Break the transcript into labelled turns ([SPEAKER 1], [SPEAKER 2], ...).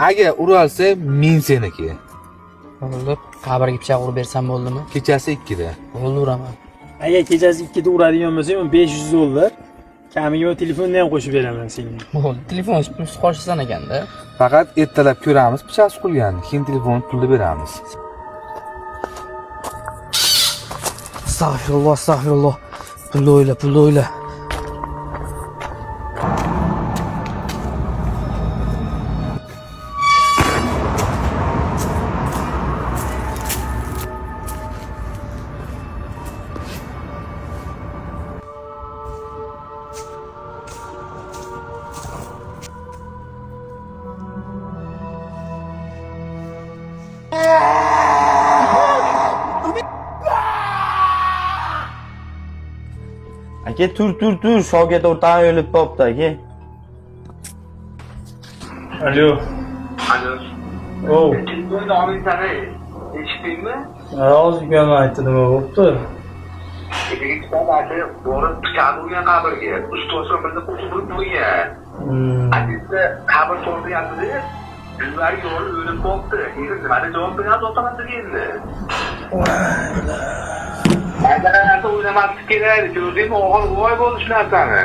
[SPEAKER 1] Agar uralsa men seniki.
[SPEAKER 2] Bo'ldi. Qabrga pichoq urib bersam bo'ldimi?
[SPEAKER 1] Kechasi 2da.
[SPEAKER 2] Bo'ldi, uraman.
[SPEAKER 3] Agar kechasi 2da uradigan bo'lsang, $500. Kamiga telefonni ham qo'shib beraman senga.
[SPEAKER 2] Bo'ldi. Telefon pulsiz qo'shisan ekanda.
[SPEAKER 1] Faqat ertalab ko'ramiz pichoq suqilganini, keyin telefon pulni beramiz.
[SPEAKER 2] Astagfirullah, astagfirullah. Pulni o'yla.
[SPEAKER 4] Aka tur. Shavkat o'rtog'im o'lib qolibdi aka.
[SPEAKER 3] Alo. Oh.
[SPEAKER 5] Telefonni olib sani eshitdingmi?
[SPEAKER 3] Hozir aytdim, bo'pti.
[SPEAKER 5] Keyin kitobasi borib pichoq urgan qabrga, ustozga birda qo'shib qo'ygan. Adizda qabr to'ldiyapti. Bizlar yo'l o'lib qoldi. Endi nimani javob beradi o'tamadik endi. Aynan o'ylamaslik kerak. Ko'rdingmi, o'g'il voy bo'ldi shu narsani.